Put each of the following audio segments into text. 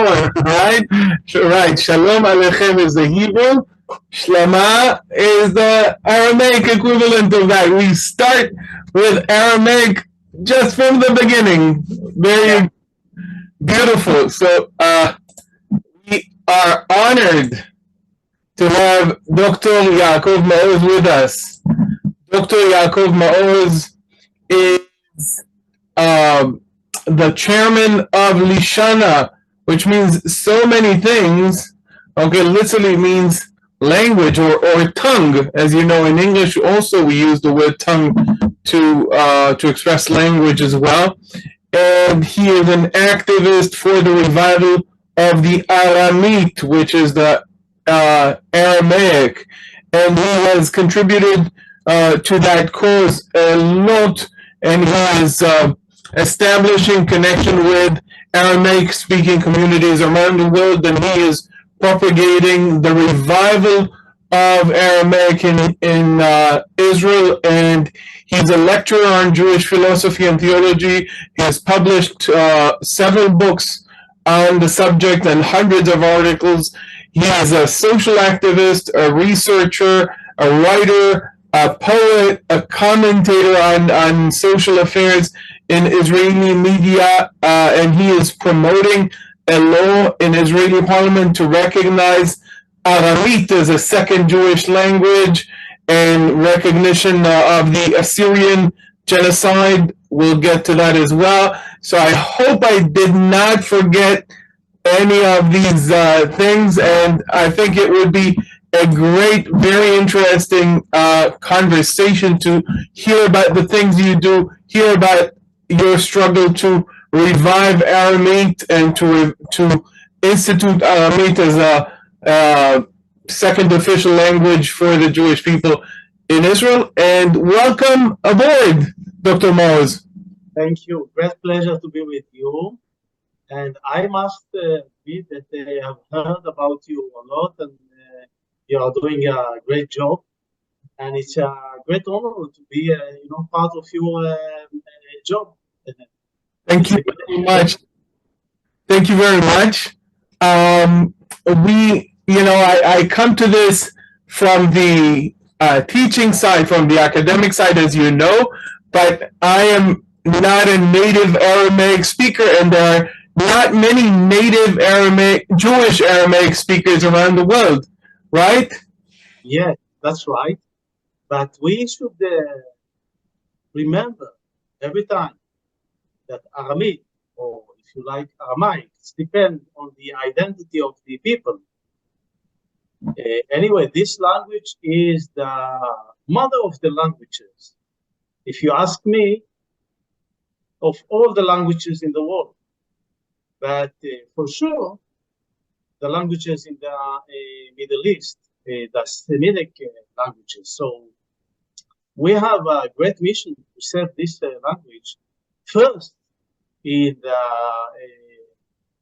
more, right? Right. Shalom Aleichem is the Hebrew. Shlama is the Aramaic equivalent of that. We start with Aramaic just from the beginning. Very beautiful. So we are honored to have Dr. Yaakov Maoz with us. Dr. Yaakov Maoz is the chairman of Lishana, which means so many things. Okay, literally means language or tongue. As you know, in English also we use the word tongue to express language as well. And he is an activist for the revival of the Aramaic, which is the Aramaic, and he has contributed to that cause a lot, and he is establishing connection with Aramaic speaking communities around the world, and he is propagating the revival of Aramaic in Israel, and he's a lecturer on Jewish philosophy and theology. He has published several books on the subject and hundreds of articles. He is a social activist, a researcher, a writer, a poet, a commentator on social affairs in Israeli media, and he is promoting a law in Israeli parliament to recognize Aramaic as a second Jewish language and recognition of the Assyrian genocide. We'll get to that as well. So I hope I did not forget any of these things, and I think it would be a great, very interesting conversation to hear about the things you do, hear about your struggle to revive Aramaic and to institute Aramaic as a second official language for the Jewish people in Israel. And welcome aboard, Dr. Maoz. Thank you. Great pleasure to be with you. And I must admit that I have heard about you a lot, and you are doing a great job. And it's a great honor to be, part of your job. Thank you very much. Thank you very much. I come to this from the teaching side, from the academic side, as you know, but I am not a native Aramaic speaker, and there are not many native Jewish Aramaic speakers around the world, right? Yeah, that's right. But we should remember every time that Aramaic, or if you like Aramaic, depends on the identity of the people. Anyway, this language is the mother of the languages. If you ask me, of all the languages in the world, but for sure, the languages in the Middle East, the Semitic languages. So we have a great mission to serve this language first in the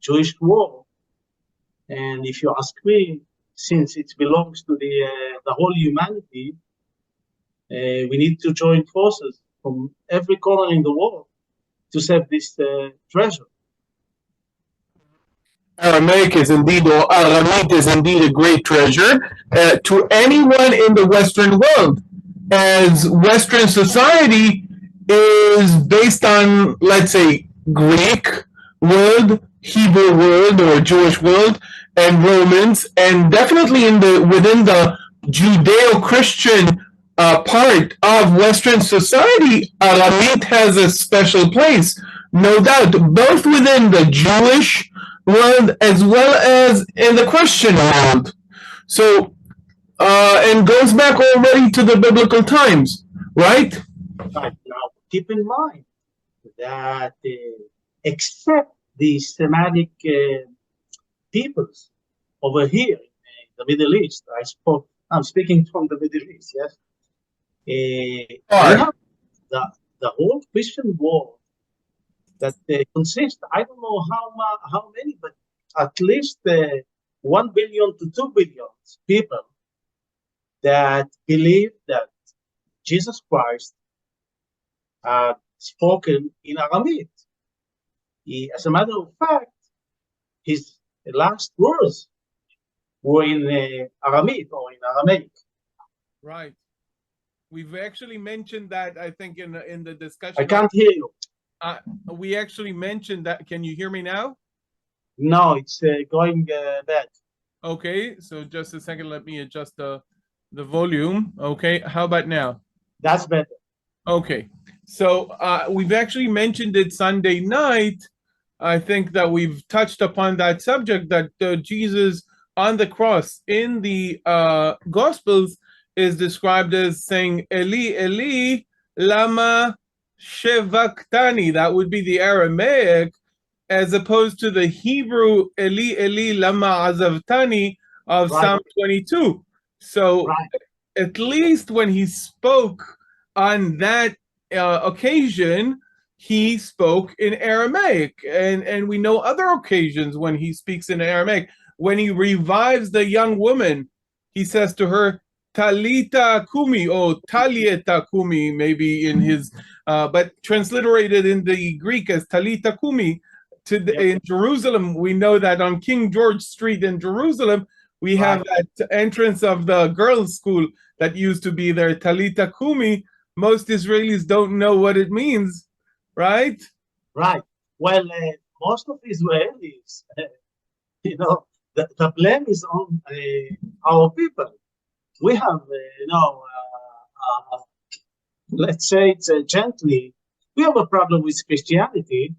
Jewish world. And if you ask me, since it belongs to the whole humanity, we need to join forces from every corner in the world to save this treasure. Aramaic is indeed, or Aramaic is indeed a great treasure to anyone in the Western world, as Western society is based on, let's say, Greek world, Hebrew world, or Jewish world, and Romans, and definitely within the Judeo-Christian part of Western society, Aramaic has a special place, no doubt, both within the Jewish world as well as in the Christian world. So, and goes back already to the biblical times, right? Right. Now, keep in mind that except the Semitic peoples over here in the Middle East, I'm speaking from the Middle East, yes? We have the whole Christian world that consists, I don't know how many, but at least 1 billion to 2 billion people that believe that Jesus Christ had spoken in Aramaic. As a matter of fact, his The last words were in Aramaic or in Aramaic. Right. We've actually mentioned that, I think, in the discussion. I can't hear you. We actually mentioned that. Can you hear me now? No, it's going bad. Okay, so just a second. Let me adjust the volume. Okay, how about now? That's better. Okay, so we've actually mentioned it Sunday night. I think that we've touched upon that subject, that Jesus on the cross in the Gospels is described as saying, Eli, Eli, lama shevaktani. That would be the Aramaic, as opposed to the Hebrew, Eli, Eli, lama azavtani of Right. Psalm 22. So Right. at least when he spoke on that occasion, he spoke in Aramaic, and we know other occasions when he speaks in Aramaic. When he revives the young woman, he says to her, Talita kumi, or Talieta kumi, maybe in his, but transliterated in the Greek as Talita kumi. In Jerusalem, we know that on King George Street in Jerusalem, we have that entrance of the girls' school that used to be there, Talita kumi. Most Israelis don't know what it means, right? Right. Well, most of Israelis, the blame is on our people. We have, let's say it gently, we have a problem with Christianity.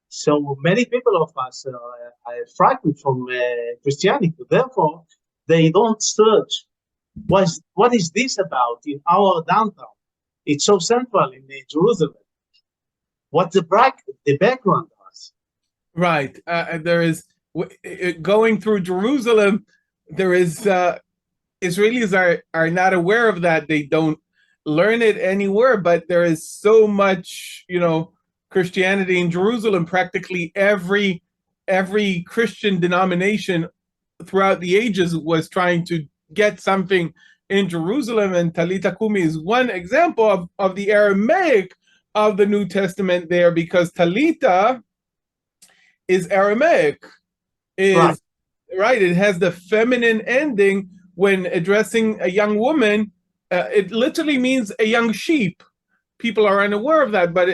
So many people of us are frightened from Christianity. Therefore, they don't search what is this about in our downtown. It's so central in Jerusalem. What's the background was? Right. There is, going through Jerusalem, there is, Israelis are not aware of that. They don't learn it anywhere, but there is so much, Christianity in Jerusalem. Practically every Christian denomination throughout the ages was trying to get something in Jerusalem, and Talita Kumi is one example of the Aramaic of the New Testament there, because Talita is Aramaic, right? It has the feminine ending when addressing a young woman. It literally means a young sheep. People are unaware of that, but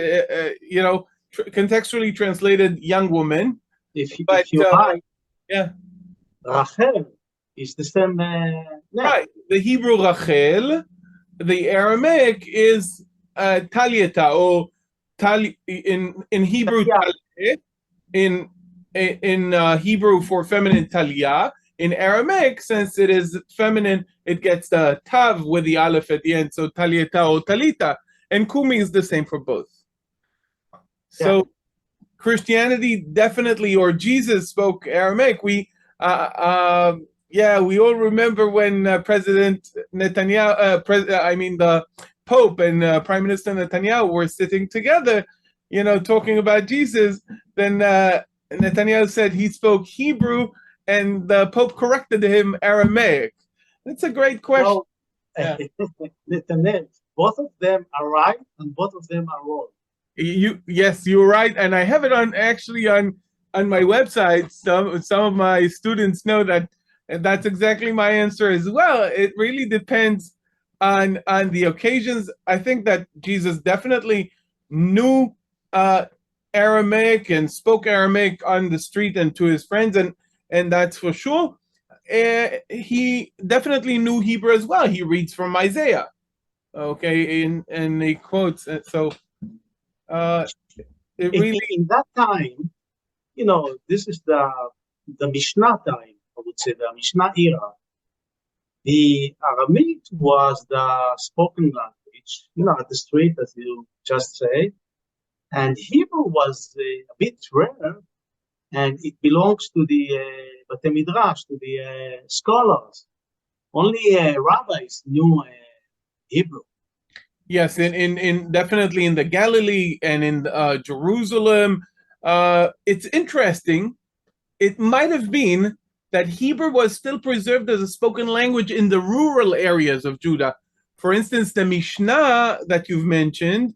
contextually translated young woman. If you like, yeah, Rachel is the same name. Right. The Hebrew Rachel, the Aramaic is Talieta, or in Hebrew Talie, in Hebrew for feminine Talia. In Aramaic, since it is feminine, it gets the tav with the aleph at the end, so Talieta or Talita. And Kumi is the same for both. So Christianity definitely, or Jesus spoke Aramaic. We all remember when President Netanyahu, the Pope and Prime Minister Netanyahu were sitting together, talking about Jesus. Then Netanyahu said he spoke Hebrew, and the Pope corrected him Aramaic. That's a great question. Well, Netanel, both of them are right and both of them are wrong. Yes, you're right, and I have it on my website. Some of my students know that, and that's exactly my answer as well. It really depends on the occasions. I think that Jesus definitely knew Aramaic and spoke Aramaic on the street and to his friends, and that's for sure. He definitely knew Hebrew as well. He reads from Isaiah, okay, and he quotes. So it really, in that time, this is the Mishnah time, I would say, the Mishnah era. The Aramaic was the spoken language, at the street, as you just said, and Hebrew was a bit rare, and it belongs to the Bate Midrash, to the scholars. Only rabbis knew Hebrew. Yes, in definitely in the Galilee and in Jerusalem. It's interesting. It might have been that Hebrew was still preserved as a spoken language in the rural areas of Judah. For instance, the Mishnah that you've mentioned,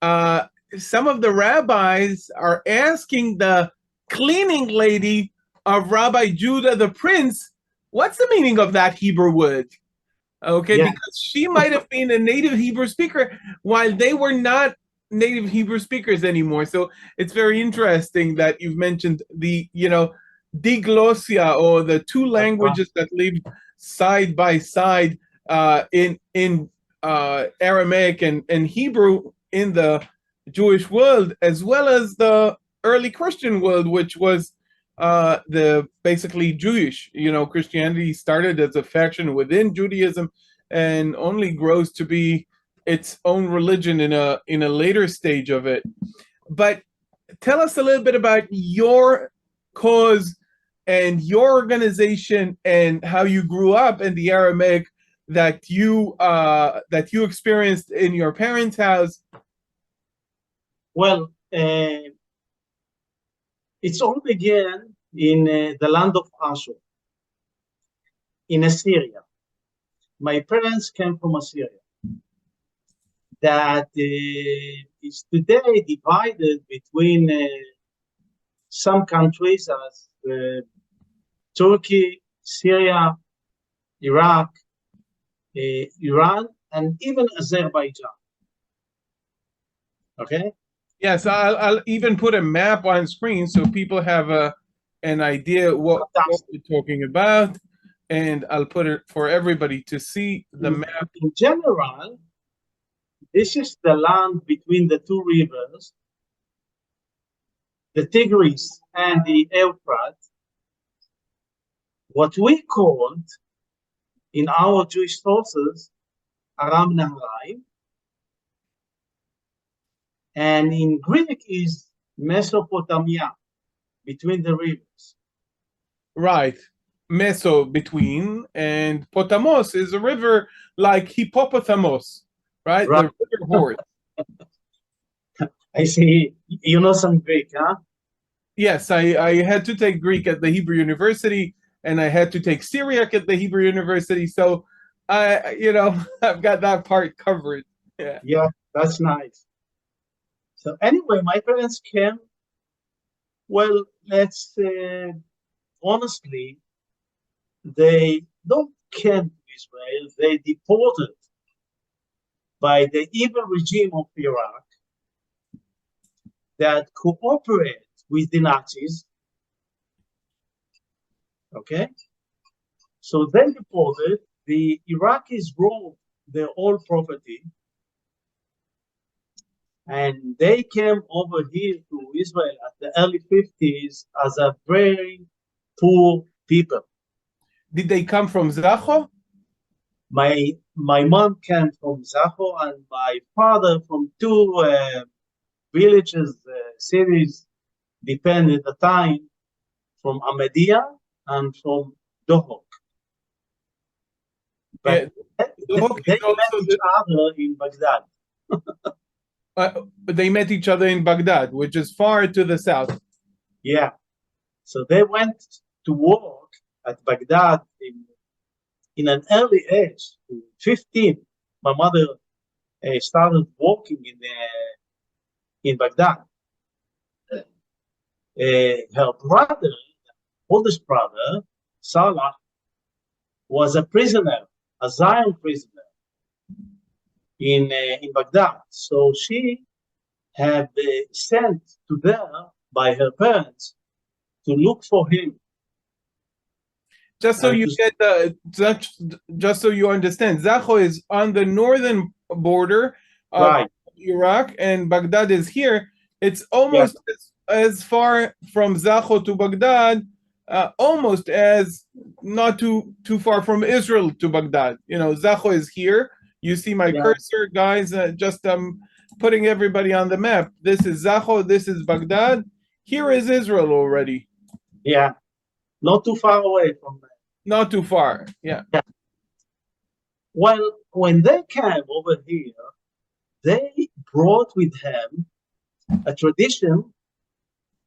some of the rabbis are asking the cleaning lady of Rabbi Judah the Prince. What's the meaning of that Hebrew word? Okay, Yeah. because she might have been a native Hebrew speaker while they were not native Hebrew speakers anymore. So it's very interesting that you've mentioned the, diglossia, or the two languages that live side by side in Aramaic and Hebrew in the Jewish world, as well as the early Christian world, which was the basically Jewish. Christianity started as a faction within Judaism and only grows to be its own religion in a later stage of it. But tell us a little bit about your cause and your organization and how you grew up in the Aramaic that you experienced in your parents' house. Well, it's all began in the land of Ashur, in Assyria. My parents came from Assyria, that is today divided between some countries as Turkey, Syria, Iraq, Iran, and even Azerbaijan. Okay? Yes, I'll even put a map on screen so people have an idea what we're talking about, and I'll put it for everybody to see the map. In general, this is the land between the two rivers, the Tigris and the Euphrates, what we called in our Jewish sources Aram Naharaim, and in Greek is Mesopotamia, between the rivers. Right. Meso, between, and Potamos is a river like Hippopotamus, right? The river horse. I see you know some Greek, huh? Yes, I had to take Greek at the Hebrew University, and I had to take Syriac at the Hebrew University. So I've got that part covered. Yeah, that's nice. So anyway, my parents came. Well, let's honestly, they don't came to Israel. They deported by the evil regime of Iraq that cooperate with the Nazis. Okay, so they deported. The Iraqis robbed their old property, and they came over here to Israel at the early 50s as a very poor people. Did they come from Zacho? My mom came from Zaho, and my father from two villages, cities, depend at the time, from Ahmadiyya and from Dohok. But they met each other in Baghdad. They met each other in Baghdad, which is far to the south. Yeah. So they went to work at Baghdad in an early age, 15. My mother started working in Baghdad. Her brother, oldest brother, Salah, was a prisoner, a Zion prisoner in Baghdad. So she had sent to there by her parents to look for him. Just so you get just so you understand, Zacho is on the northern border of Iraq, and Baghdad is here. It's almost as far from Zacho to Baghdad, almost as not too far from Israel to Baghdad. Zacho is here. You see my cursor, guys. Just putting everybody on the map. This is Zacho. This is Baghdad. Here is Israel already. Yeah, not too far away from there. Not too far. Yeah. Well, when they came over here, they brought with them a tradition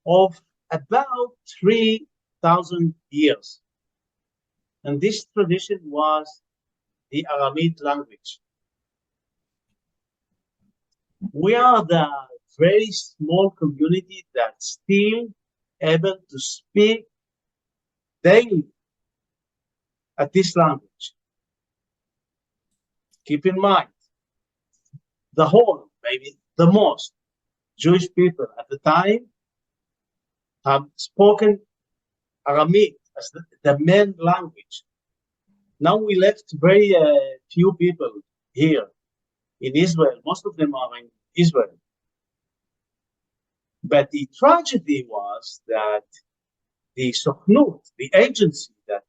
of about 3,000 years. And this tradition was the Aramaic language. We are the very small community that's still able to speak daily at this language. Keep in mind, the whole, maybe the most Jewish people at the time have spoken Aramaic as the main language. Now we left very few people here in Israel. Most of them are in Israel. But the tragedy was that the Sokhnut, the agency that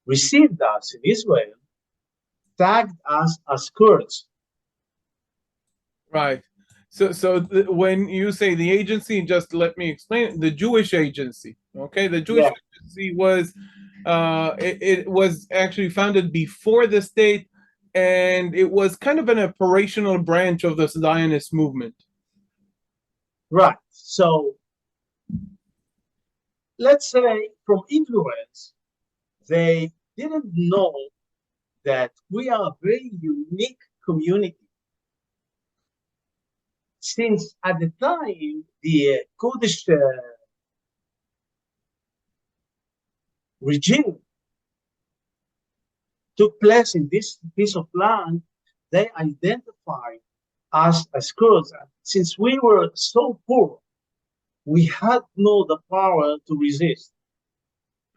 received us in Israel, tagged us as Kurds. Right. So when you say the agency, just let me explain. The Jewish agency, okay? The Jewish agency was, it was actually founded before the state, and it was kind of an operational branch of the Zionist movement. Right. So let's say from influence, they didn't know that we are a very unique community. Since at the time, the Kurdish regime took place in this piece of land, they identified us as Kurds. Since we were so poor, we had the power to resist.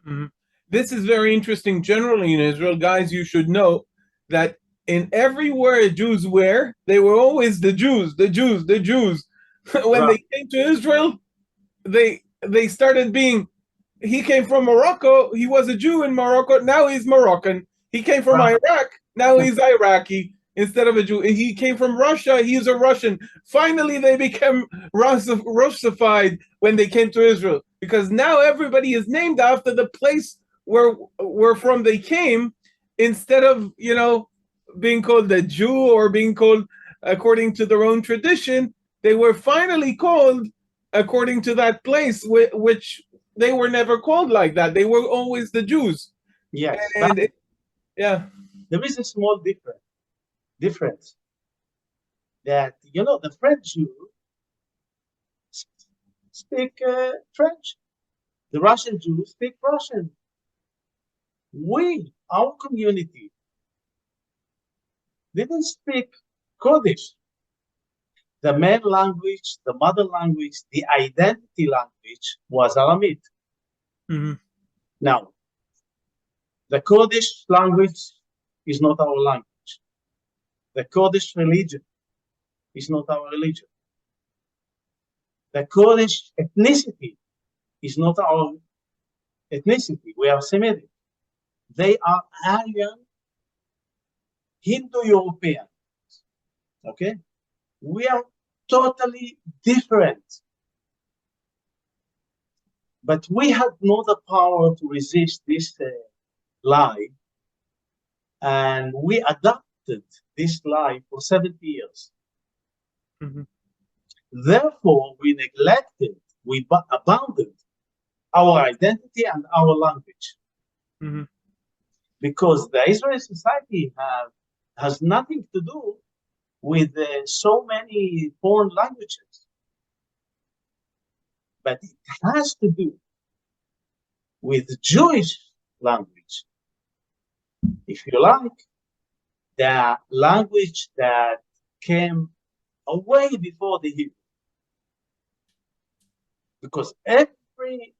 Mm-hmm. This is very interesting. Generally in Israel, guys, you should know that in everywhere Jews were, they were always the Jews, the Jews, the Jews. When they came to Israel, they started being. He came from Morocco. He was a Jew in Morocco. Now he's Moroccan. He came from Iraq. Now he's Iraqi instead of a Jew. He came from Russia. He's a Russian. Finally, they became Russified when they came to Israel, because now everybody is named after the place where from they came, instead of being called the Jew or being called according to their own tradition. They were finally called according to that place, which they were never called like that. They were always the Jews. Yes. And there is a small difference that, the French Jew speak French. The Russian Jews speak Russian. Our community, didn't speak Kurdish. The main language, the mother language, the identity language was Aramaic. Mm-hmm. Now, the Kurdish language is not our language. The Kurdish religion is not our religion. The Kurdish ethnicity is not our ethnicity. We are Semitic. They are Aryan, Hindu-European. Okay? We are totally different. But we had not the power to resist this lie, and we adopted this lie for 70 years. Mm-hmm. Therefore, we abandoned our identity and our language. Mm-hmm. Because the Israeli society has nothing to do with so many foreign languages. But it has to do with the Jewish language. If you like, the language that came away before the Hebrew. Because every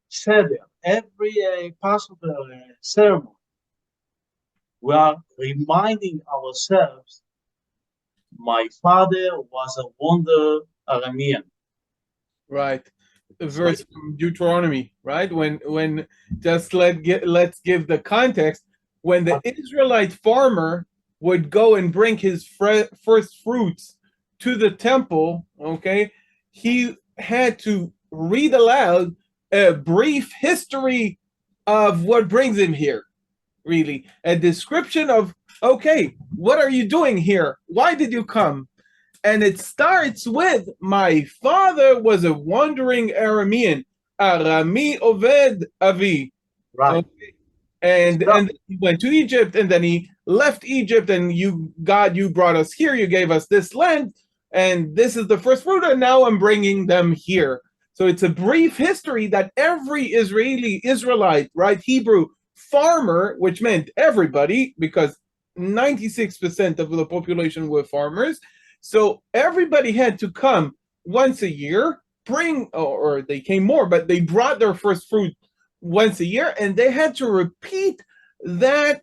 Seder, every Passover ceremony, we are reminding ourselves, my father was a wonder Aramean. Right. A verse from Deuteronomy, right? When just let's give the context. When the Israelite farmer would go and bring his first fruits to the temple, okay, he had to read aloud a brief history of what brings him here, really. A description of, okay, what are you doing here? Why did you come? And it starts with, my father was a wandering Aramean. Arami Oved Avi. Right. Okay. And he went to Egypt, and then he left Egypt, and God, you brought us here, you gave us this land, and this is the first fruit, and now I'm bringing them here. So it's a brief history that every Israelite, right, Hebrew farmer, which meant everybody, because 96% of the population were farmers. So everybody had to come once a year, bring, or they came more, but they brought their first fruit once a year, and they had to repeat that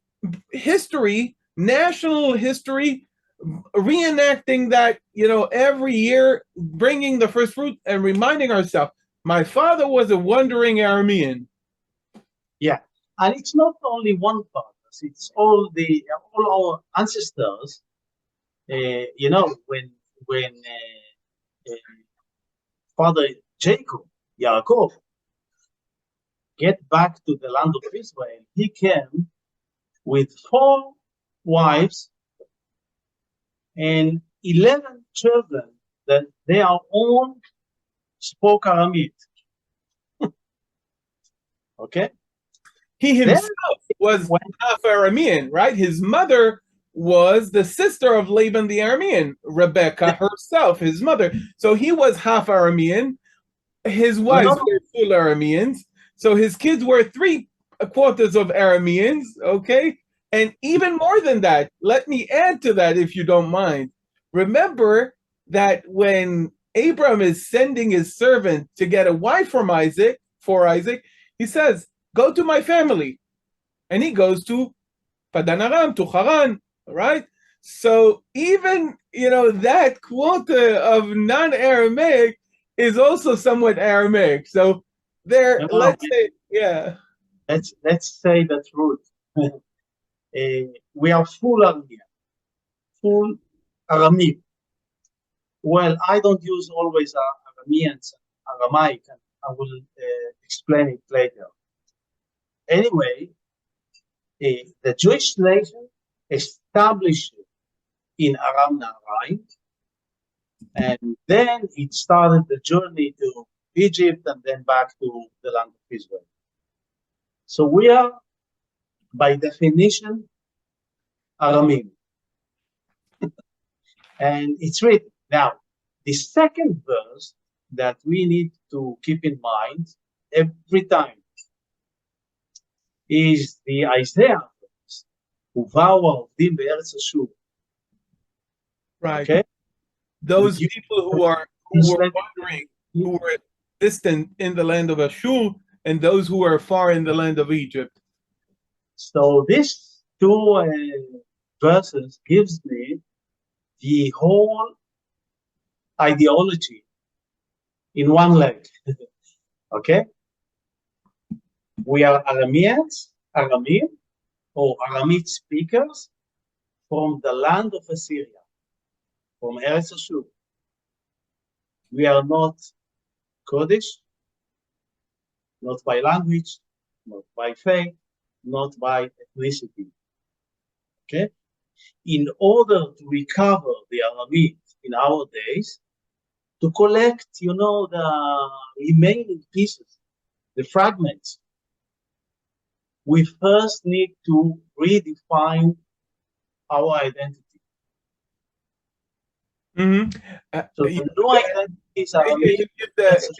history, national history, reenacting that, every year, bringing the first fruit and reminding ourselves, my father was a wandering Aramean. Yeah, and it's not only one father; it's all our ancestors. When Father Jacob, Yaakov, get back to the land of Israel, he came with 4 wives and 11 children that they are all spoke Aramaic. Okay? He himself was half Aramean, right? His mother was the sister of Laban the Aramean, Rebecca herself, his mother. So he was half Aramean. His wives were full Arameans. So his kids were 3/4 of Arameans, okay? And even more than that, let me add to that if you don't mind. Remember that when Abram is sending his servant to get a wife for Isaac, he says, go to my family. And he goes to Padan Aram, to Haran, right? So even, that quota of non-Aramaic is also somewhat Aramaic. So there, let's say, yeah. Let's say the truth. We are full Aramean, full Aramaic. Well, I don't use always Arameans, Aramaic, and I will explain it later. Anyway, the Jewish nation established in Aram Naharaim, and then it started the journey to Egypt and then back to the land of Israel. So we are, by definition, Aramean. And it's written. Now, the second verse that we need to keep in mind every time is the Isaiah verse, ובאו העובדים בארץ אשור. Right. Okay? Those people who were wandering, who were distant in the land of Ashur, and those who are far in the land of Egypt. So these 2 verses gives me the whole ideology in one leg. Okay? We are Arameans, Aramean, or Aramaic speakers from the land of Assyria, from Eretz Ashur. We are not Kurdish, not by language, not by faith, not by ethnicity. Okay? In order to recover the Aramaic in our days, to collect, the remaining pieces, the fragments, we first need to redefine our identity. Mm-hmm. So the new identity is Aramaic.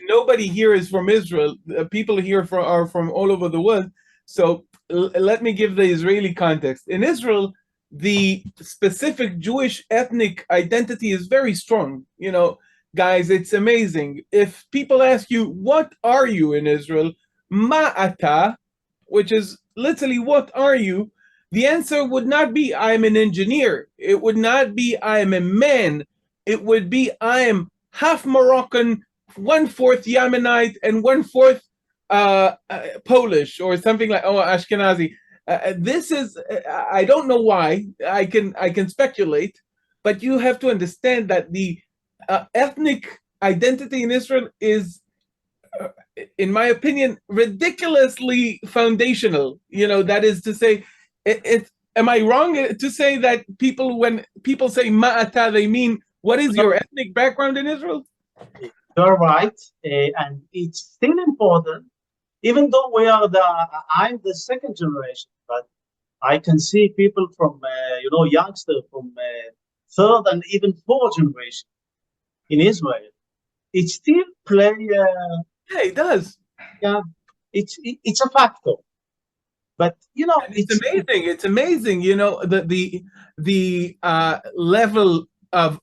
Nobody here is from Israel. People here are from all over the world. So let me give the Israeli context. In Israel, the specific Jewish ethnic identity is very strong. Guys, it's amazing. If people ask you, what are you in Israel? Ma'ata, which is literally, what are you? The answer would not be, I'm an engineer. It would not be, I am a man. It would be, I am half Moroccan, 1/4 Yemenite, and 1/4 Polish, or something like, Ashkenazi. This is, I don't know why. I can speculate, but you have to understand that the ethnic identity in Israel is, in my opinion, ridiculously foundational. That is to say, am I wrong to say that when people say ma'ata, they mean, what is your ethnic background in Israel? You're right, and it's still important, even though I'm the second generation, but I can see people from, youngster from third and even fourth generation in Israel. it still play. Yeah, it does. Yeah, it's a factor. But And it's amazing. It's amazing. You know, the level of.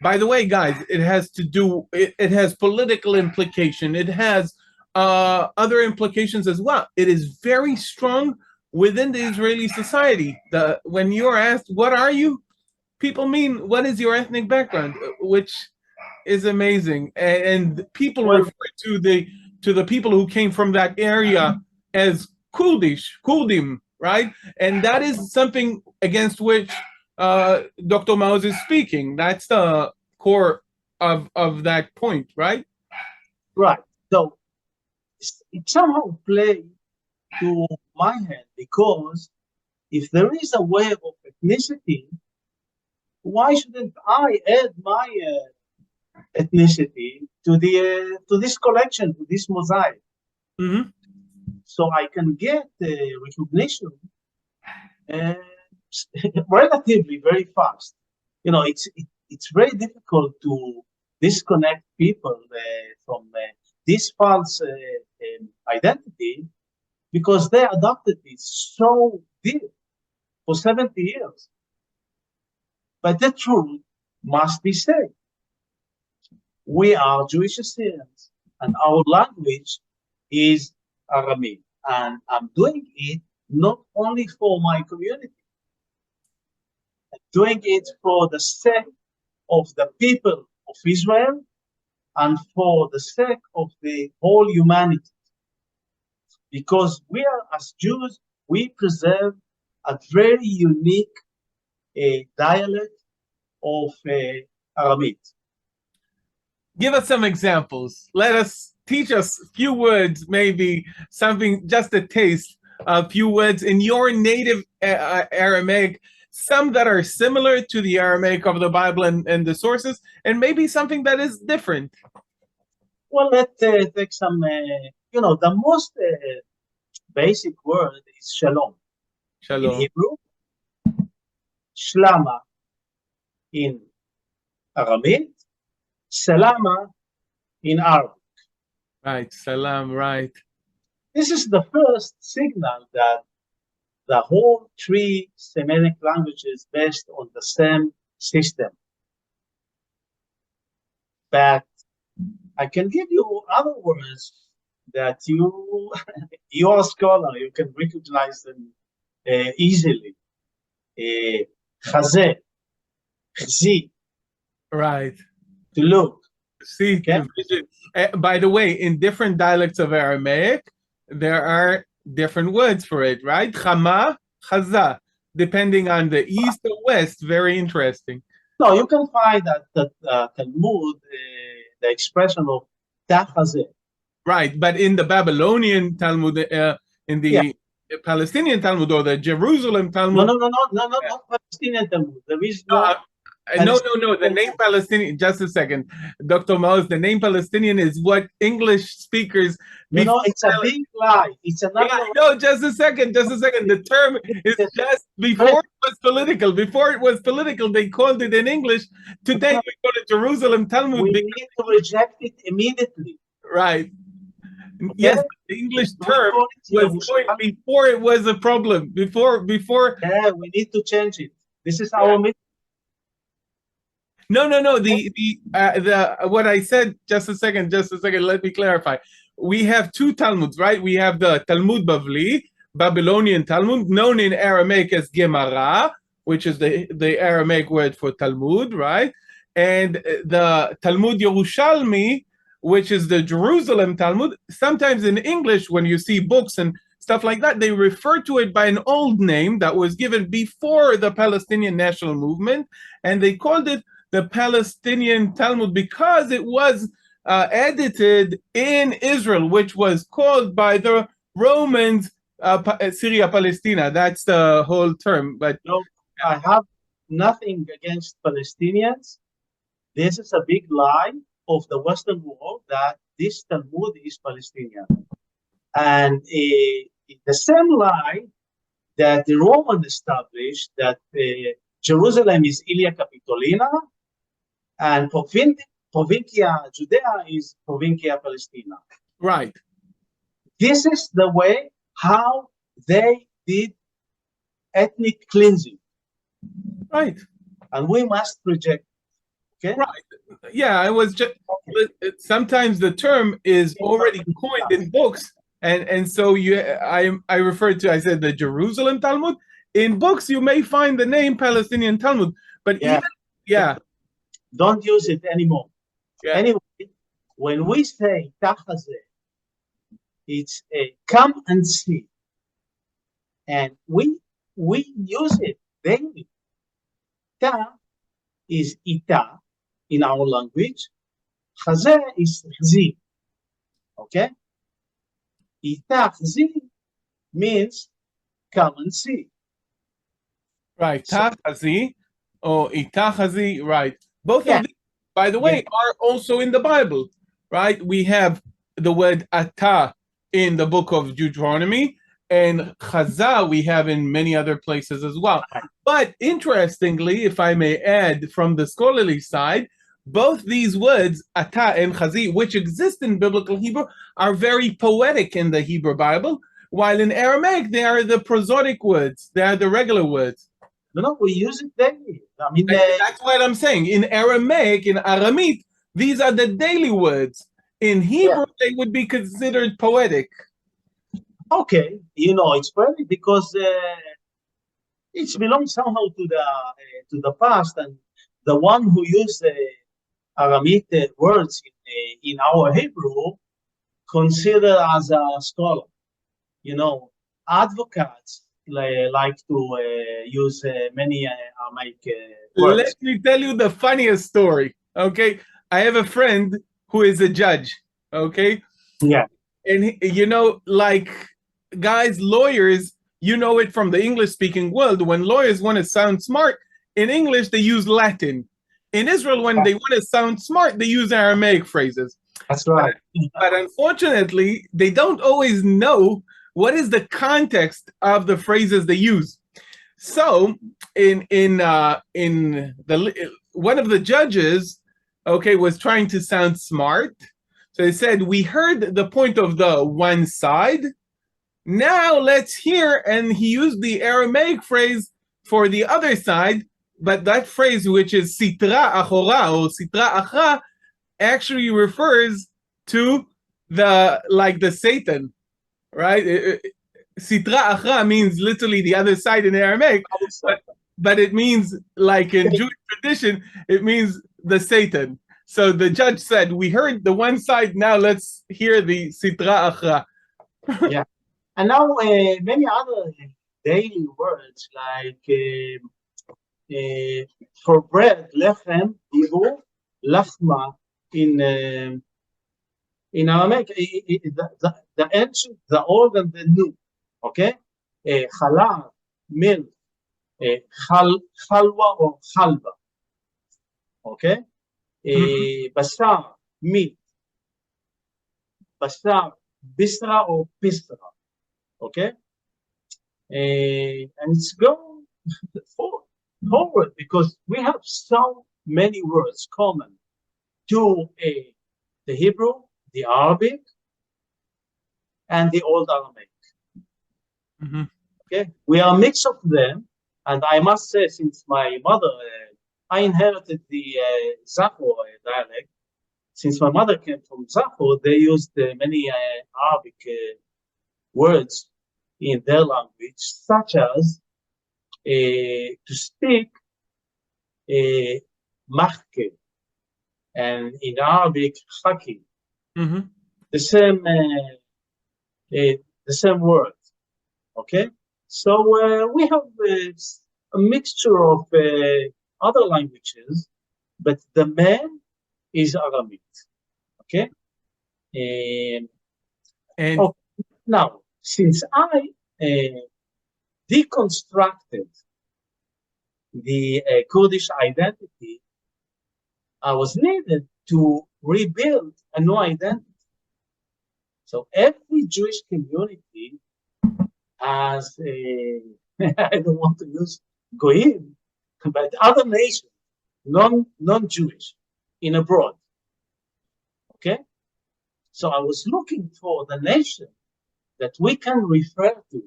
By the way, guys, it has to do. It has political implication. It has other implications as well. It is very strong within the Israeli society. When you are asked, "What are you?" people mean, "What is your ethnic background?" Which is amazing, and people well, refer to the people who came from that area as Kurdim, right? And that is something against which Dr. Maoz is speaking. That's the core of that point, right? right. So it somehow play to my hand because if there is a way of ethnicity, why shouldn't I add my ethnicity to this collection, to this mosaic, Mm-hmm. so I can get recognition uh, relatively very fast. It's very difficult to disconnect people from this false identity because they adopted it so deep for 70 years. But the truth must be said. We are Jewish Syrians, and our language is Aramaic. And I'm doing it not only for my community, I'm doing it for the sake of the people of Israel and for the sake of the whole humanity. Because we are, as Jews, we preserve a very unique dialect of Aramaic. Give us some examples. Teach us a few words, maybe something, just a taste, a few words in your native Aramaic, some that are similar to the Aramaic of the Bible and the sources, and maybe something that is different. Well, let's take some, the most basic word is shalom. In Shalom. Hebrew, shlama in Aramaic, salama in Arabic. Right, salam, right. This is the first signal that the whole three Semitic languages based on the same system. But I can give you other words that you are a scholar, you can recognize them easily. Chazeh, chzi, Right. to look. See, Okay? to vision. By the way, in different dialects of Aramaic, there are different words for it, right? Chama, chaza, depending on the east or west. Very interesting. No, you can find that Talmud, the expression of tachazeh. Right, but in the Babylonian Talmud, in Yeah. the Palestinian Talmud or the Jerusalem No, Talmud, not Palestinian Talmud. There is no. no. The name Palestinian. Just a second, Dr. Maoz. The name Palestinian is what English speakers. It's a big lie. It's another. Yeah, no, just a second. The term is just before it was political. Before it was political, they called it in English. Today we call it Jerusalem Talmud. We need to reject it immediately. Right. Okay? Yes, the English term was going before it was a problem. Before. Yeah, we need to change it. This is our mission. No. The what I said. Just a second. Let me clarify. We have two Talmuds, right? We have the Talmud Bavli, Babylonian Talmud, known in Aramaic as Gemara, which is the Aramaic word for Talmud, right? And the Talmud Yerushalmi, which is the Jerusalem Talmud. Sometimes in English, when you see books and stuff like that, they refer to it by an old name that was given before the Palestinian national movement, and they called it the Palestinian Talmud because it was edited in Israel, which was called by the Romans Syria Palestina. That's the whole term. But no, I have nothing against Palestinians. This is a big lie of the Western world that this Talmud is Palestinian. And the same lie that the Roman established that Jerusalem is Ilia Capitolina, and Provincia Judea is Provincia Palestina. Right. This is the way how they did ethnic cleansing. Right. And we must reject. Okay? Right. Yeah, I was just sometimes the term is already coined in books, and so I referred to, I said, the Jerusalem Talmud. In books you may find the name Palestinian Talmud, but don't use it anymore. Yeah. Anyway, when we say Tachaze, it's a come and see. And we use it daily. Ta is ita in our language. Chaze is chzi. Okay? Ita chzi means come and see. Right. Tachazi or itachazi, right. Both of these, by the way, are also in the Bible, right? We have the word ata in the book of Deuteronomy, and chaza we have in many other places as well. But interestingly, if I may add from the scholarly side, both these words, ata and chazi, which exist in biblical Hebrew, are very poetic in the Hebrew Bible, while in Aramaic they are the prosodic words, they are the regular words. No, we use it daily. I mean, that's what I'm saying. In Aramaic, in Aramaic, these are the daily words. In Hebrew, they would be considered poetic. Okay, it's poetic because it belongs somehow to the past, and the one who used Aramaic words in our Hebrew considered as a scholar. Advocates like to use many Aramaic words. Let me tell you the funniest story, okay? I have a friend who is a judge, okay? Yeah. And, like guys, lawyers, you know it from the English-speaking world, when lawyers want to sound smart, in English, they use Latin. In Israel, when they want to sound smart, they use Aramaic phrases. That's right. But unfortunately, they don't always know what is the context of the phrases they use. So, in the one of the judges, okay, was trying to sound smart. So he said, "We heard the point of the one side. Now let's hear," and he used the Aramaic phrase for the other side, but that phrase, which is sitra achora or sitra achra, actually refers to the Satan, right? Sitra achra means literally the other side in Aramaic, but it means, like in Jewish tradition, it means the Satan. So the judge said, "We heard the one side, now let's hear the sitra achra." Yeah. And now many other daily words like for bread, lechem, Hebrew, lachma in Aramaic, the ancient, the old, and the new. Okay, halal, milk, halwa or halba. Okay, basar, meat, basar, bisra or pisra. Okay, and it's going forward because we have so many words common to the Hebrew, the Arabic, and the Old Aramaic. Okay, we are a mix of them, and I must say, since my mother, I inherited the Zafo dialect. Since my mother came from Zafo, they used many Arabic words in their language, such as to speak mahke, and in Arabic haki. The same word. Okay, so we have a mixture of other languages, but the main is Aramaic. Okay, and now, since I deconstructed the Kurdish identity, I was needed to rebuild a new identity. So every Jewish community has I don't want to use goyim, but other nations, non-Jewish, in abroad, Okay? So I was looking for the nation that we can refer to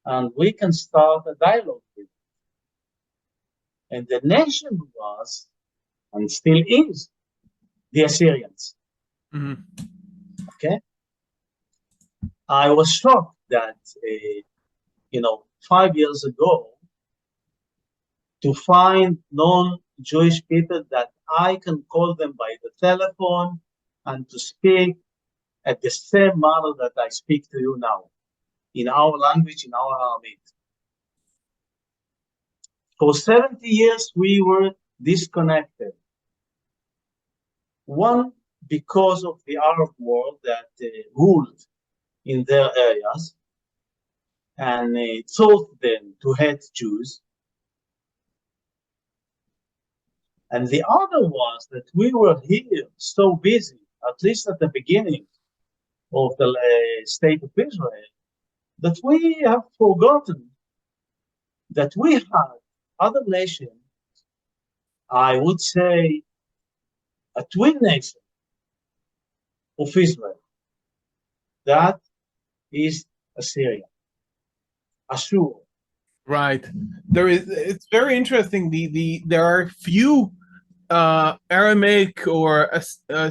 and we can start a dialogue with. And the nation was, and still is, the Assyrians. Mm-hmm. Okay? I was shocked that, 5 years ago, to find non-Jewish people that I can call them by the telephone and to speak at the same manner that I speak to you now, in our language, in our Aramaic. For 70 years, we were disconnected. One, because of the Arab world that ruled in their areas and taught them to hate Jews. And the other was that we were here so busy, at least at the beginning of the state of Israel, that we have forgotten that we had other nations, I would say a twin nation of Israel. That is Assyria, Ashur. Right. It's very interesting. There are few Aramaic or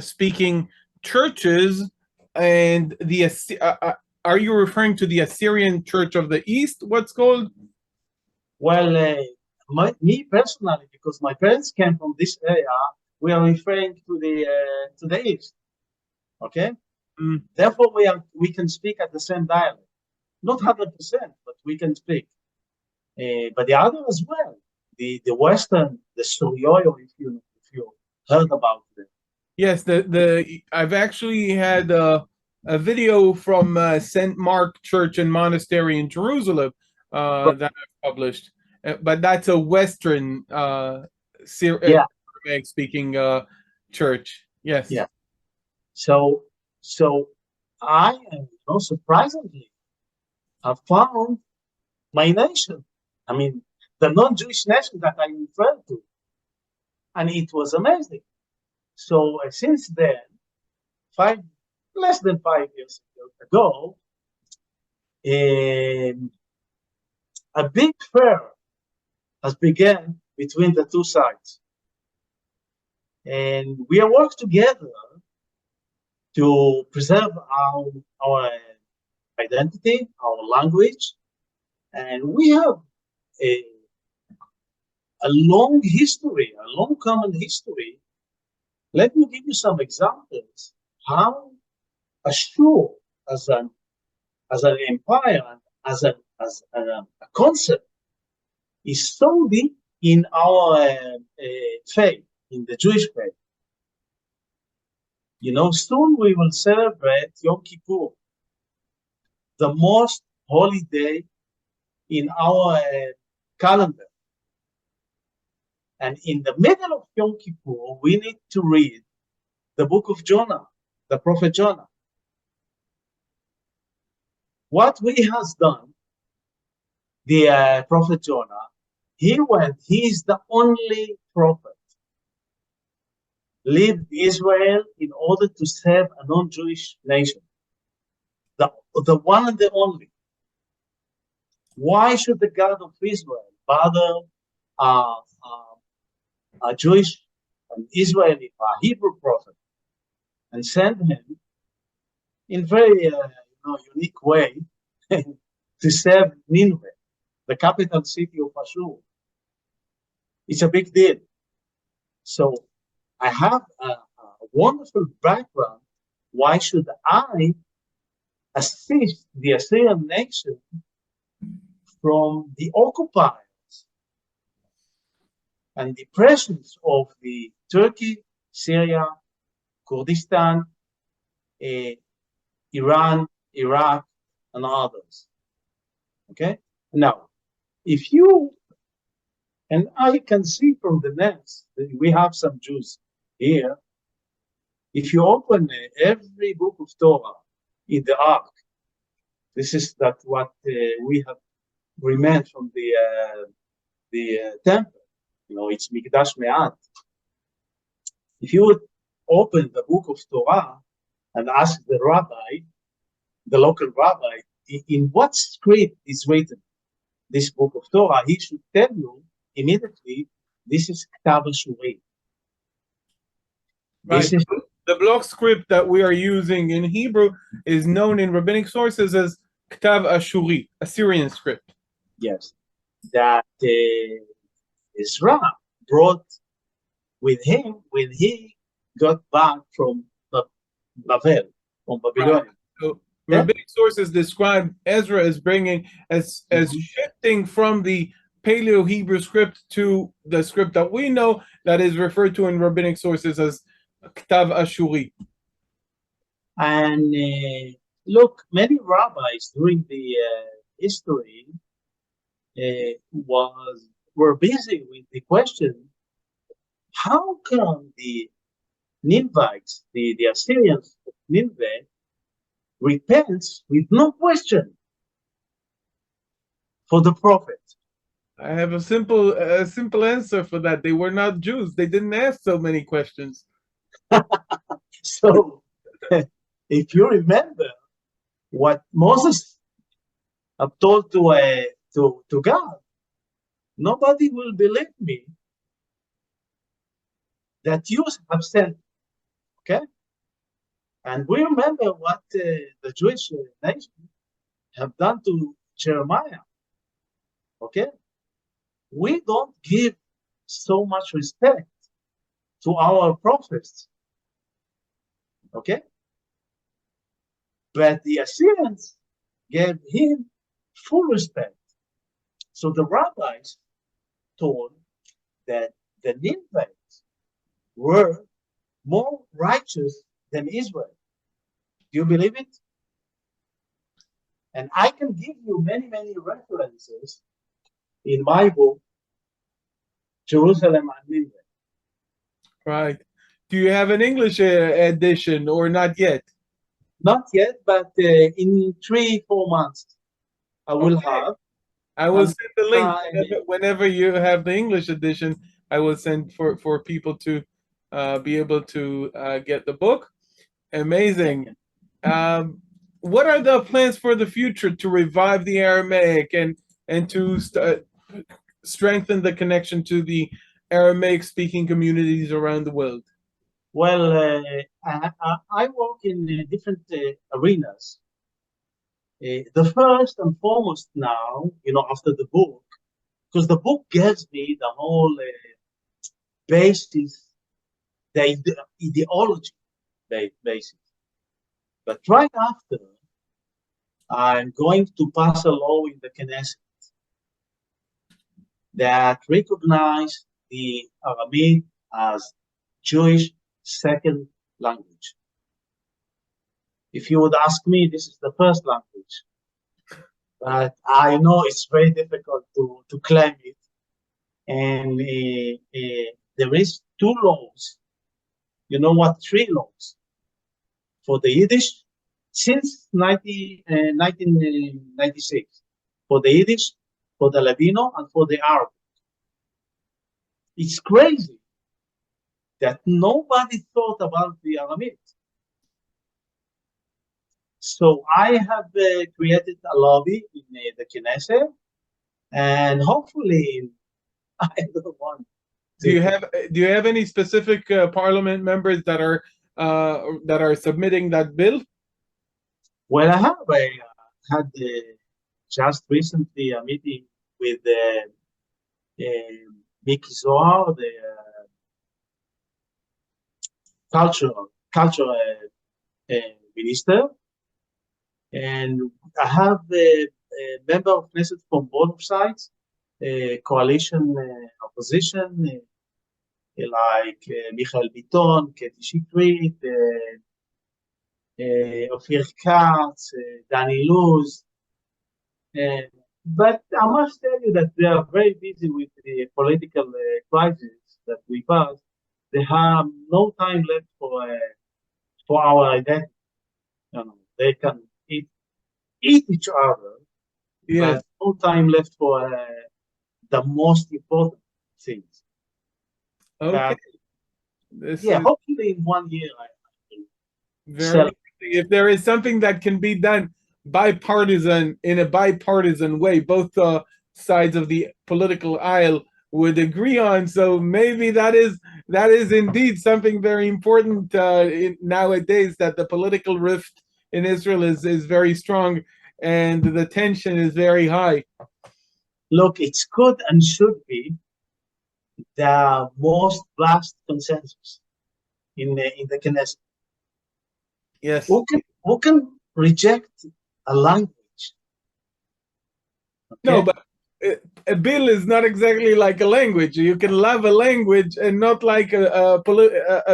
speaking churches, and are you referring to the Assyrian Church of the East? What's called? Well, me personally, because my parents came from this area, we are referring to the East. Okay. Mm. Therefore, we can speak at the same dialect, not 100%, but we can speak. But the other as well, the Western, the Suryoyo, if you heard about it. Yes, I've actually had a video from St. Mark Church and Monastery in Jerusalem that I've published, but that's a Western Aramaic speaking church. Yes. Yeah. So I, surprisingly, have found my nation. I mean, the non-Jewish nation that I referred to, and it was amazing. So since then, less than 5 years ago, a big fair has begun between the two sides. And we are working together to preserve our identity, our language, and we have a long history, a long common history. Let me give you some examples how Ashur, as an empire, as a concept, is so deep in our faith, in the Jewish faith. Soon we will celebrate Yom Kippur, the most holy day in our calendar. And in the middle of Yom Kippur, we need to read the book of Jonah, the prophet Jonah. What he has done, the prophet Jonah, he is the only prophet left Israel in order to save a non-Jewish nation. The one and the only. Why should the God of Israel bother a Jewish, an Israeli, a Hebrew prophet, and send him in very unique way to save Nineveh, the capital city of Ashur? It's a big deal. So I have a wonderful background. Why should I assist the Assyrian nation from the occupiers and the presence of the Turkey, Syria, Kurdistan, Iran, Iraq, and others? Okay? Now, if you, and I can see from the net that we have some Jews here, if you open every book of Torah in the Ark, this is what we have remained from the temple. It's Mikdash Me'at. If you would open the book of Torah and ask the rabbi, the local rabbi, in what script is written this book of Torah, he should tell you immediately, this is Ktav Ashuri. Right. The block script that we are using in Hebrew is known in rabbinic sources as Ktav Ashuri, Assyrian script. Yes, that Ezra brought with him when he got back from Babel, from Babylonia. Right. So rabbinic sources describe Ezra as bringing, as shifting from the Paleo-Hebrew script to the script that we know, that is referred to in rabbinic sources as Ktav Ashuri. And look, many rabbis during the history were busy with the question, how come the Ninevites, the Assyrians of Nineveh, repents with no question for the prophet? I have a simple answer for that. They were not Jews. They didn't ask so many questions. So, if you remember what Moses told to God, nobody will believe me that you have sent. Okay, and we remember what the Jewish nation have done to Jeremiah. Okay, we don't give so much respect to our prophets. Okay, but the Assyrians gave him full respect. So the rabbis told that the Ninevites were more righteous than Israel. Do you believe it? And I can give you many, many references in my book, Jerusalem and Nineveh. Right. Do you have an English edition or not yet? Not yet, but in 3-4 months, I will have. I will send the link whenever you have the English edition. I will send for people to be able to get the book. Amazing. What are the plans for the future to revive the Aramaic and to strengthen the connection to the Aramaic-speaking communities around the world? Well, I work in different arenas. The first and foremost now, after the book, because the book gives me the whole basis, the ideology basis. But right after, I'm going to pass a law in the Knesset that recognize the Aramaic as Jewish second language. If you would ask me, this is the first language. But I know it's very difficult to claim it. And there is 2 laws. You know what? 3 laws for the Yiddish since 1996. For the Yiddish, for the Ladino, and for the Arabic. It's crazy that nobody thought about the Aramaic. So I have created a lobby in the Knesset, and hopefully I don't want. Do you have any specific parliament members that are submitting that bill? Well, I have. I had just recently a meeting with Miki Zohar, the culture minister, and I have a member of Knesset from both sides, coalition, opposition, like Michael Biton, Katie Shikrit, Ophir Katz, Danny Luz. But I must tell you that they are very busy with the political crisis that we pass. They have no time left for our identity. They can eat each other, but no time left for the most important things. Okay. This Yeah, is hopefully in 1 year I will very sell. interesting. If there is something that can be done bipartisan in a bipartisan way, both sides of the political aisle would agree on. So maybe that is indeed something very important nowadays. That the political rift in Israel is very strong, and the tension is very high. Look, it's good and should be the most vast consensus in the Knesset. Yes. Who can reject a language? No, Okay. but a bill is not exactly like a language. You can love a language and not like a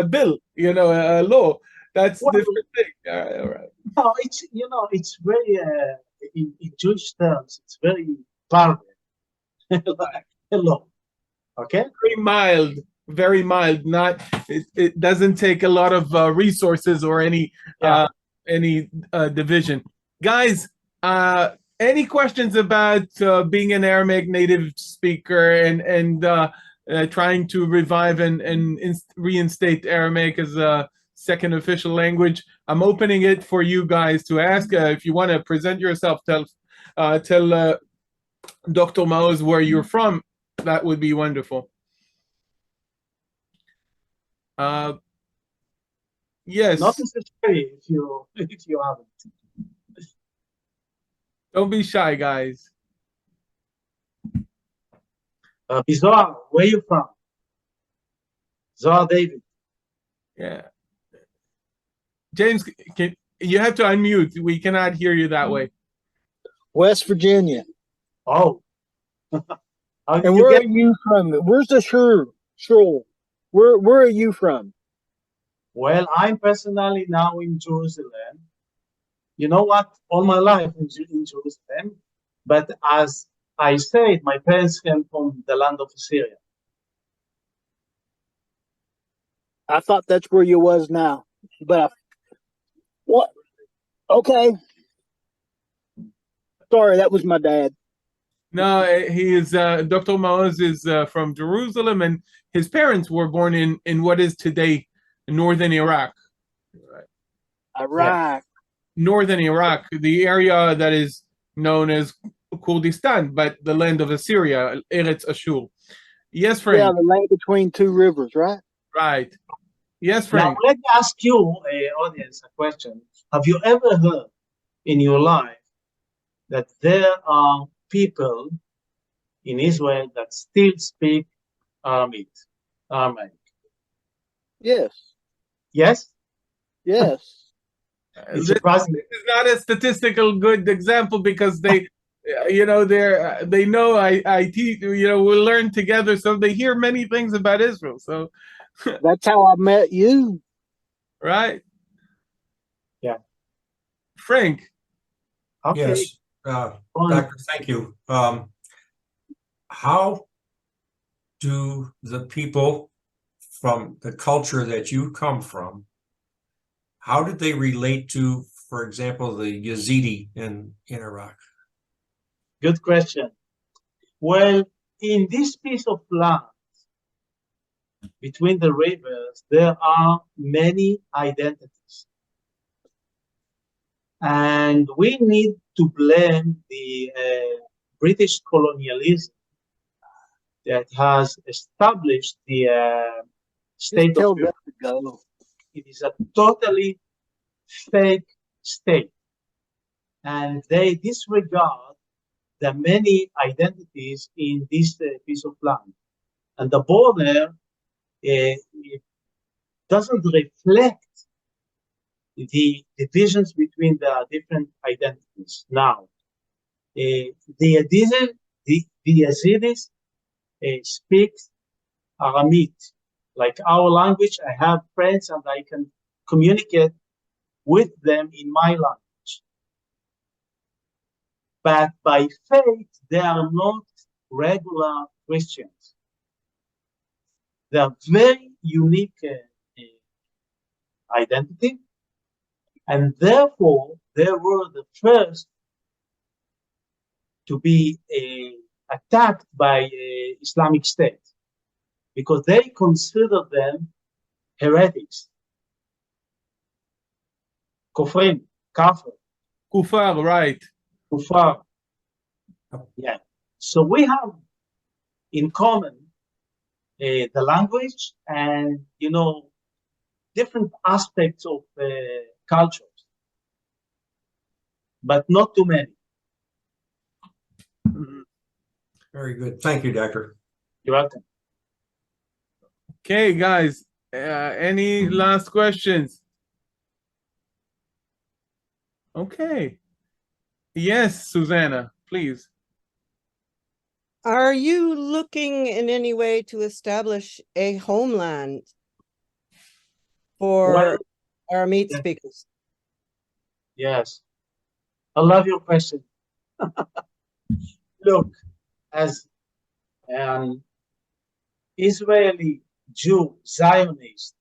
bill, a law. That's Well, different thing. All right. no, it's very in Jewish terms, it's very barbaric, like a law. Okay. Very mild, very mild. Not it doesn't take a lot of resources or Yeah. any division. Guys, any questions about being an Aramaic native speaker and trying to revive and reinstate Aramaic as a second official language? I'm opening it for you guys to ask. If you want to present yourself, tell Dr. Maoz where you're from. That would be wonderful. Yes. Not necessarily if you haven't. Don't be shy, guys. Bizarre, where you from? Zohar David. Yeah. James, you have to unmute. We cannot hear you that way. West Virginia. Oh. How did And you where get? are you from? Where's the shul? Where are you from? Well, I'm personally now in Jerusalem. You know what? All my life in Jerusalem. But as I said, my parents came from the land of Assyria. I thought that's where you was now. But what? Okay. Sorry, that was my dad. No, he is Dr. Maoz is from Jerusalem, and his parents were born in what is today northern Iraq. Iraq. Northern Iraq, the area that is known as Kurdistan, but the land of Assyria, Eretz Ashur. Yes, Frank. Yeah, the land between two rivers, right? Right. Yes, Now, Frank. let me ask you, audience, a question. Have you ever heard in your life that there are people in Israel that still speak Aramaic? Yes. Yes? Yes. It's This surprising. is not a statistical good example because they they know I teach, we'll learn together, so they hear many things about Israel. So That's how I met you. right. Yeah. Frank. Okay. Yes, Doctor, thank you. How do the people from the culture that you come from, how did they relate to, for example, the Yazidi in Iraq? Good question. Well, in this piece of land between the rivers, there are many identities. And we need to blame the British colonialism that has established the state Just tell of them Israel. to go. It is a totally fake state. And they disregard the many identities in this piece of land. And the border it doesn't reflect the divisions between the different identities. Now, the Yazidis speak Aramaic, like our language. I have friends and I can communicate with them in my language. But by faith, they are not regular Christians. They are very unique identity, and therefore they were the first to be attacked by Islamic State because they consider them heretics, kofrim, kafir, Kufar, right. kufar. Yeah. So we have in common the language and, different aspects of cultures, but not too many. Very good. Thank you, Doctor. You're welcome. Okay, guys, any last questions? Okay. Yes, Susanna, please. Are you looking in any way to establish a homeland for Well, Aramaic yeah. speakers? Yes. I love your question. Look, as an Israeli Jew, Zionist,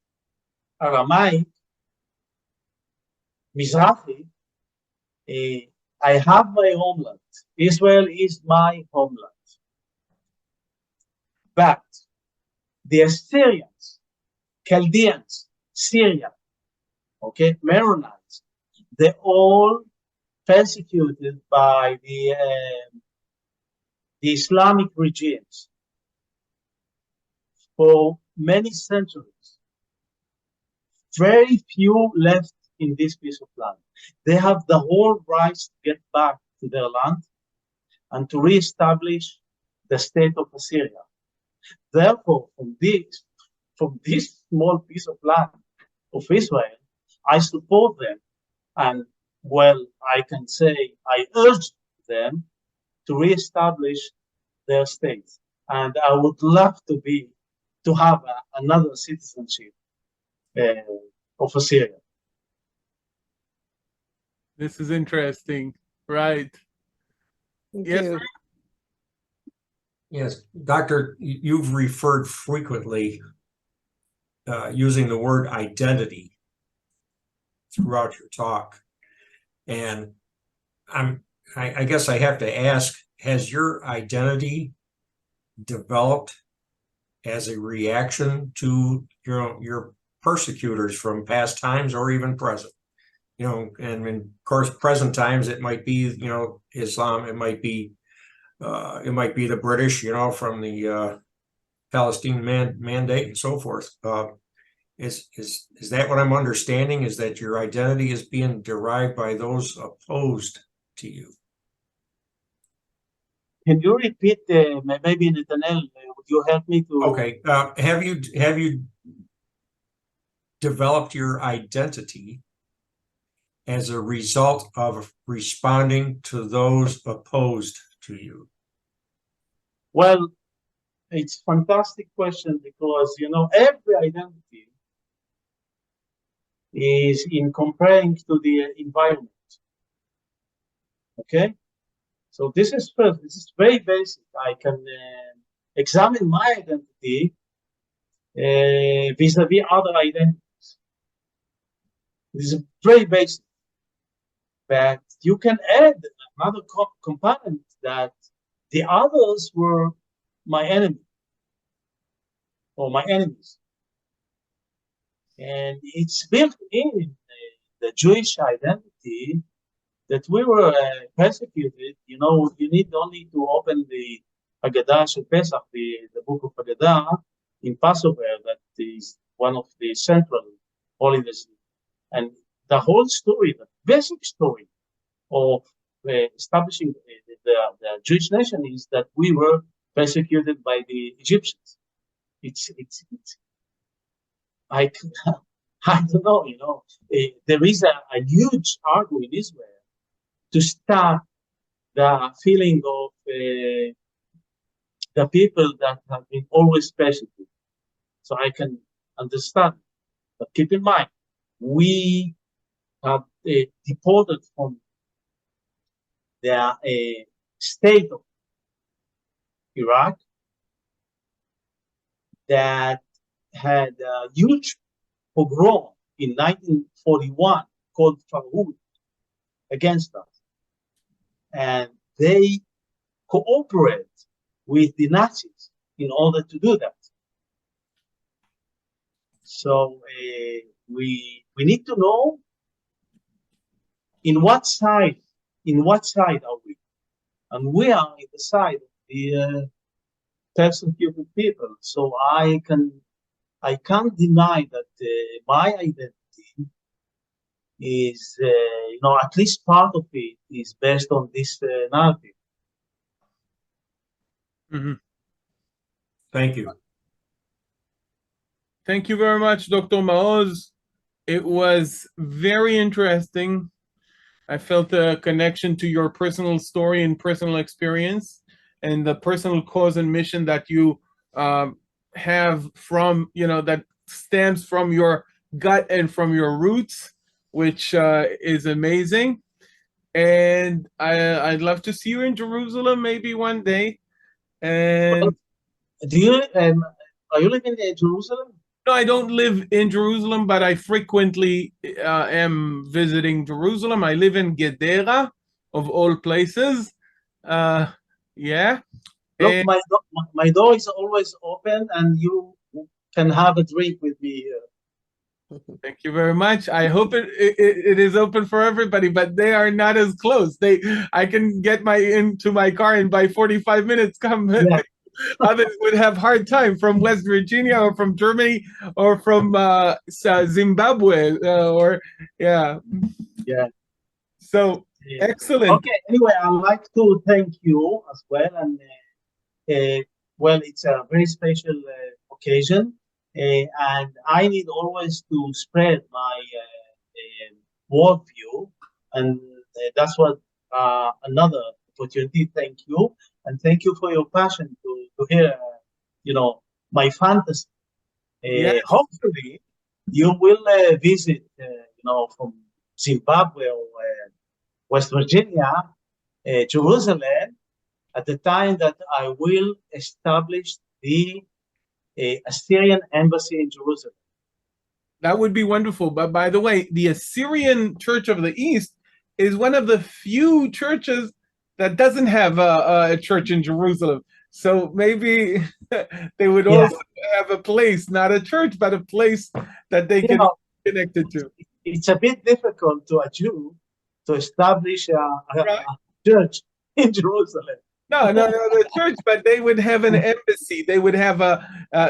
Aramaic, Mizrahi, I have my homeland. Israel is my homeland. But the Assyrians, Chaldeans, Syria, okay, Maronites, they're all persecuted by the Islamic regimes for many centuries. Very few left in this piece of land. They have the whole right to get back to their land and to reestablish the state of Assyria. Therefore, from this small piece of land of Israel, I support them, and well, I can say I urge them to reestablish their state. And I would love to have another citizenship of Assyria. This is interesting, right? Thank Yes, you. Yes, Doctor, you've referred frequently using the word identity throughout your talk. And I guess I have to ask, has your identity developed as a reaction to your persecutors from past times or even present? And of course, present times, it might be, Islam, it might be the British, from the Palestine mandate and so forth. Is that what I'm understanding? Is that your identity is being derived by those opposed to you? Can you repeat, maybe Netanel, would you help me to? Okay. Have you developed your identity as a result of responding to those opposed to you? Well, it's a fantastic question because, every identity is in comparing to the environment. Okay? So this is first, this is very basic. I can examine my identity vis-a-vis other identities. This is very basic. But you can add another component that the others were my enemy or my enemies. And it's built in the Jewish identity that we were persecuted. You need only to open the Haggadah Shel Pesach, the book of Haggadah in Passover, that is one of the central holidays. And the whole story, the basic story of establishing the Jewish nation is that we were persecuted by the Egyptians. I don't know, there is a huge argue in Israel to stop the feeling of the people that have been always persecuted. So I can understand, but keep in mind, we have deported from the state of Iraq that had a huge pogrom in 1941 called Farhud against us. And they cooperate with the Nazis in order to do that. So we need to know in what side are we, and we are in the side of the Texan Cuban people. So I can't deny that my identity is, at least part of it is based on this narrative. Thank you. Thank you very much, Dr. Maoz. It was very interesting. I felt a connection to your personal story and personal experience and the personal cause and mission that you have from, that stems from your gut and from your roots, which is amazing. And I'd love to see you in Jerusalem maybe one day. And Are you living in Jerusalem? no, I don't live in Jerusalem, but I frequently am visiting Jerusalem. I live in Gedera, of all places. Yeah. Look, And my door is always open, and you can have a drink with me here. thank you very much. I hope it is open for everybody, but they are not as close. I can get into my car and by 45 minutes come. Yeah. Others would have hard time from West Virginia or from Germany or from Zimbabwe yeah. So excellent. Okay. Anyway, I'd like to thank you as well, and well, it's a very special occasion, and I need always to spread my worldview, and that's what another opportunity. Thank you, and thank you for your passion to hear, my fantasy. Yes. Hopefully, you will visit, from Zimbabwe or West Virginia, Jerusalem, at the time that I will establish the Assyrian embassy in Jerusalem. That would be wonderful. But by the way, the Assyrian Church of the East is one of the few churches that doesn't have a church in Jerusalem. So maybe they would also have a place, not a church, but a place that they can be connected to. It's a bit difficult to a Jew to establish a church in Jerusalem. No, the church, but they would have an embassy. They would have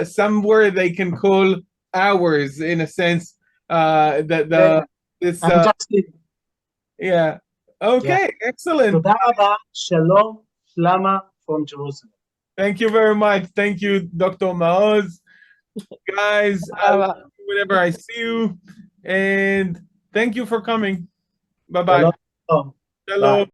somewhere they can call ours, in a sense. Yeah. Okay, excellent. Toda rabah, shalom, shlama from Jerusalem. Thank you very much. Thank you, Dr. Maoz. Guys, whenever I see you, and thank you for coming. Bye-bye. Shalom. Shalom.